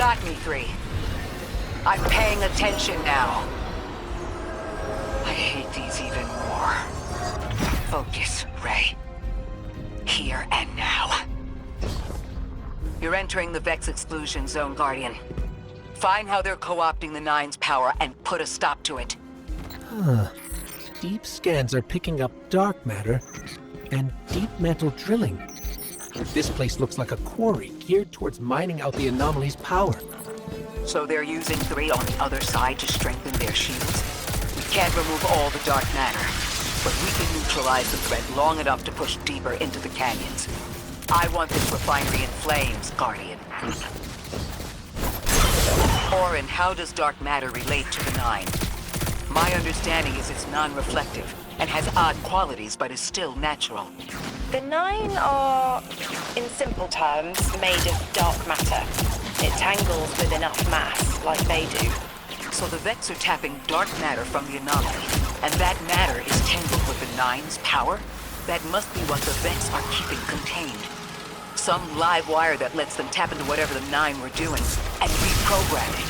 got me, 3. I'm paying attention now. I hate these even more. Focus, Ray. Here and now. You're entering the Vex exclusion zone, Guardian. Find how they're co-opting the Nine's power and put a stop to it. Deep scans are picking up dark matter and deep metal drilling. This place looks like a quarry geared towards mining out the anomaly's power. So they're using 3 on the other side to strengthen their shields? We can't remove all the dark matter, but we can neutralize the threat long enough to push deeper into the canyons. I want this refinery in flames, Guardian. Orin, how does dark matter relate to the Nine? My understanding is it's non-reflective and has odd qualities, but is still natural. The Nine are, in simple terms, made of dark matter. It tangles with enough mass, like they do. So the Vex are tapping dark matter from the anomaly, and that matter is tangled with the Nine's power? That must be what the Vex are keeping contained. Some live wire that lets them tap into whatever the Nine were doing and reprogram it.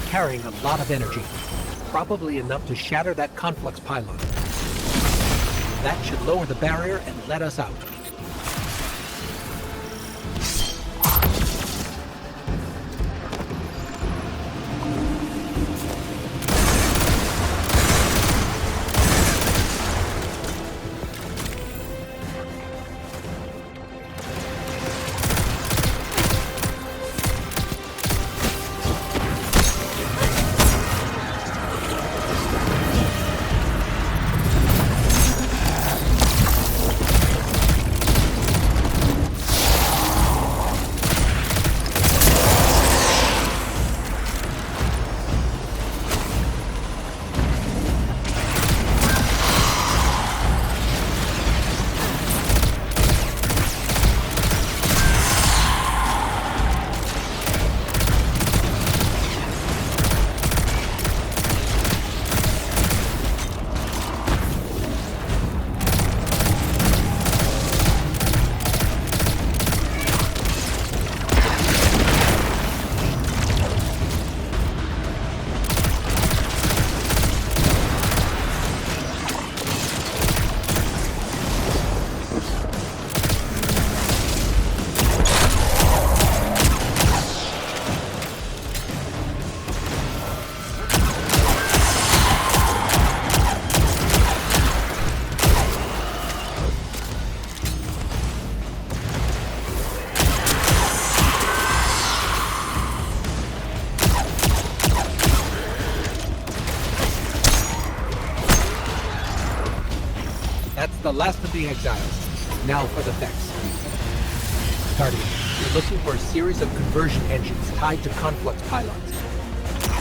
Carrying a lot of energy, probably enough to shatter that conflux pylon. That should lower the barrier and let us out. That's the last of the exiles. Now for the Vex. Guardian, you're looking for a series of conversion engines tied to conflux pylons.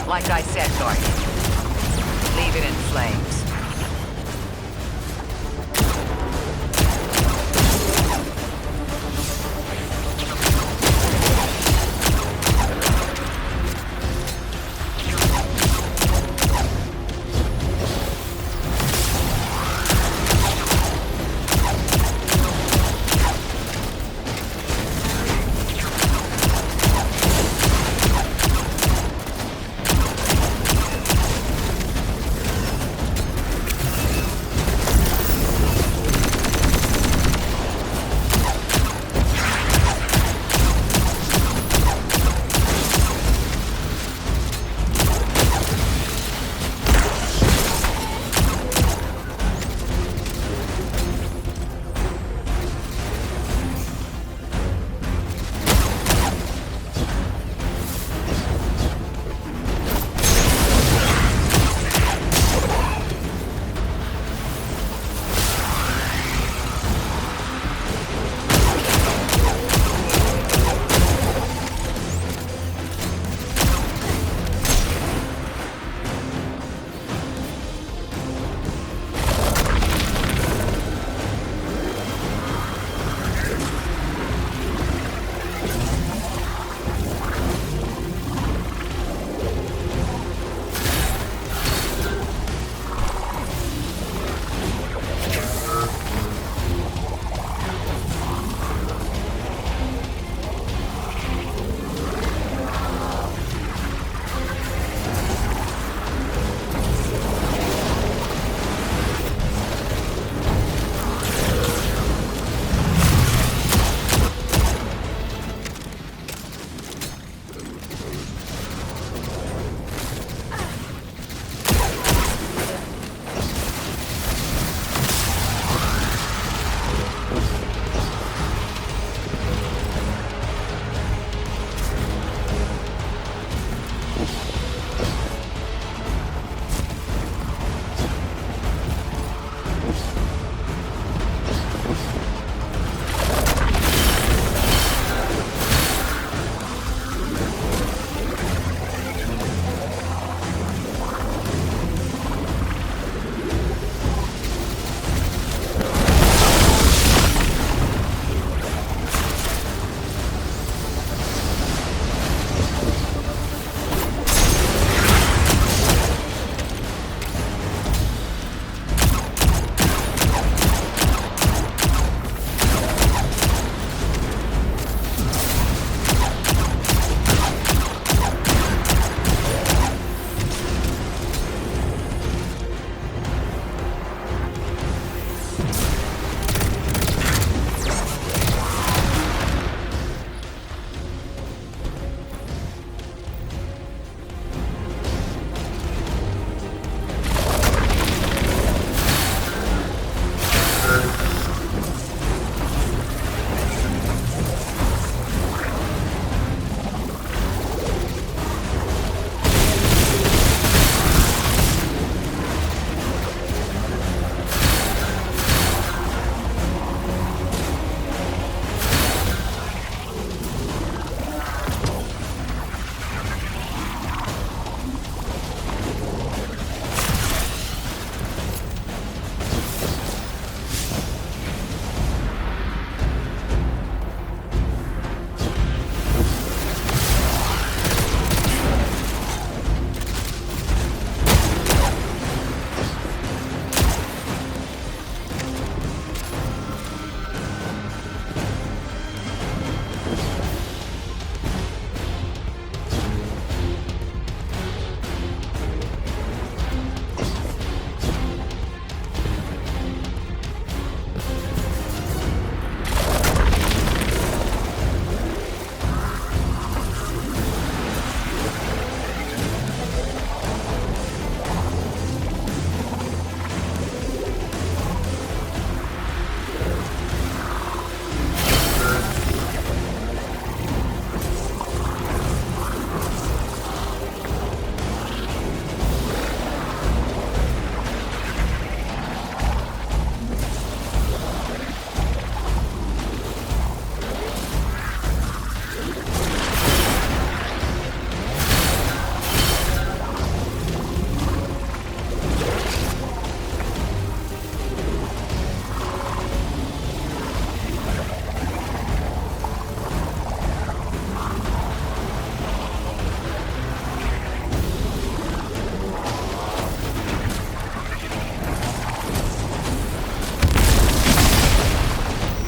Like I said, Guardian. Leave it in flames.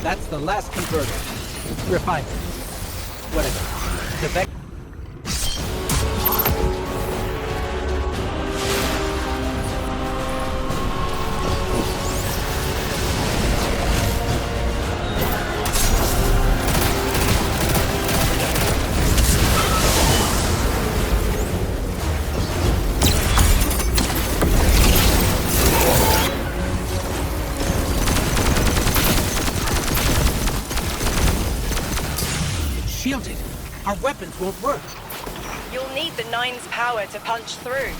That's the last converter. Refinement. Whatever. The Vex... Shielded. Our weapons won't work. You'll need the Nine's power to punch through.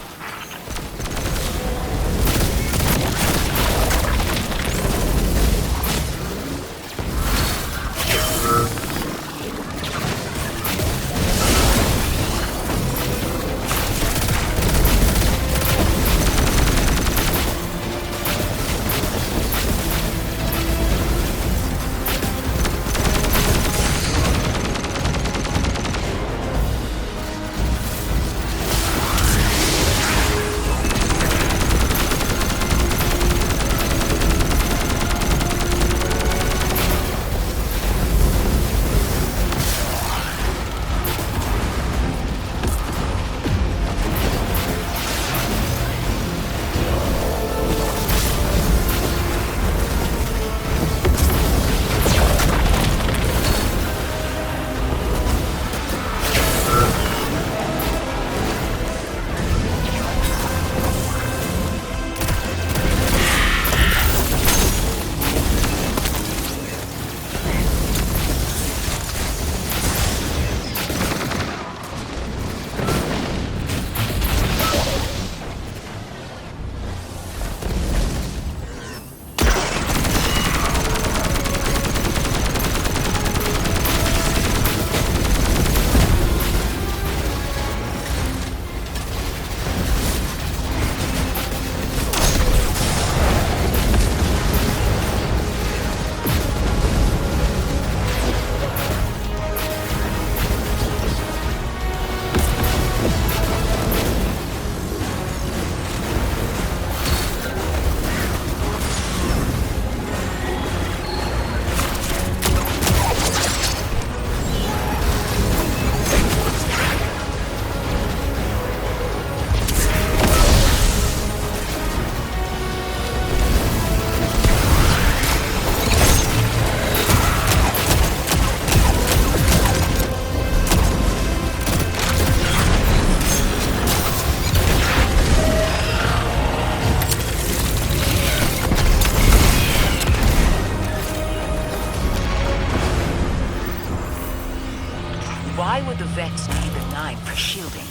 Why would the Vex need the Nine for shielding?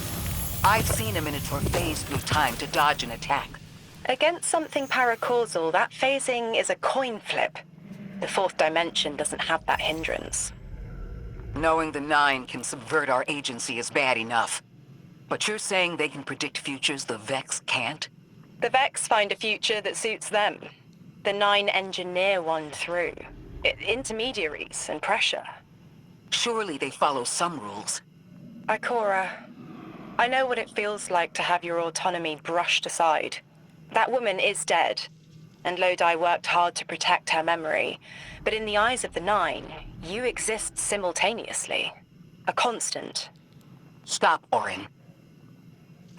I've seen a Minotaur phase through time to dodge an attack. Against something paracausal, that phasing is a coin flip. The fourth dimension doesn't have that hindrance. Knowing the Nine can subvert our agency is bad enough. But you're saying they can predict futures the Vex can't? The Vex find a future that suits them. The Nine engineer one through. Intermediaries and pressure. Surely they follow some rules. Ikora, I know what it feels like to have your autonomy brushed aside. That woman is dead, and Lodi worked hard to protect her memory. But in the eyes of the Nine, you exist simultaneously. A constant. Stop, Orin.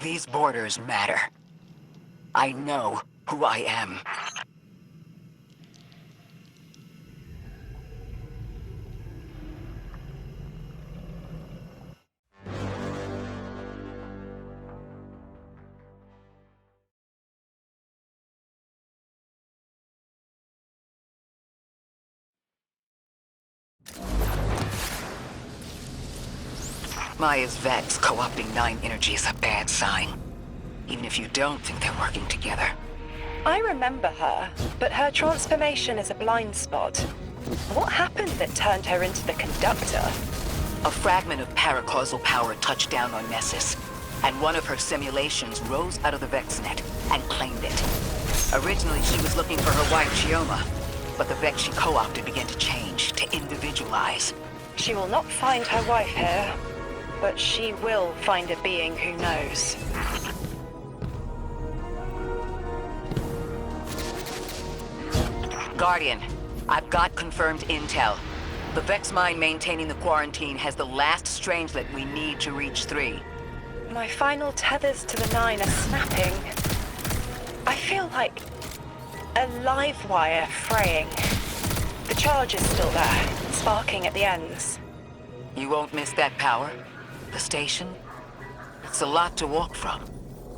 These borders matter. I know who I am. Maya's Vex co-opting Nine energy is a bad sign. Even if you don't think they're working together. I remember her, but her transformation is a blind spot. What happened that turned her into the Conductor? A fragment of paracausal power touched down on Nessus, and one of her simulations rose out of the Vex net and claimed it. Originally, she was looking for her wife, Chioma, but the Vex she co-opted began to change, to individualize. She will not find her wife here, but she will find a being who knows. Guardian, I've got confirmed intel. The Vex mine maintaining the quarantine has the last strangelet we need to reach 3. My final tethers to the 9 are snapping. I feel like a live wire fraying. The charge is still there, sparking at the ends. You won't miss that power? The station? It's a lot to walk from.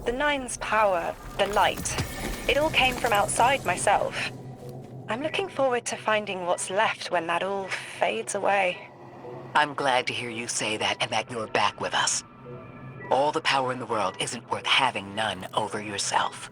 The 9's power, the light, it all came from outside myself. I'm looking forward to finding what's left when that all fades away. I'm glad to hear you say that and that you're back with us. All the power in the world isn't worth having none over yourself.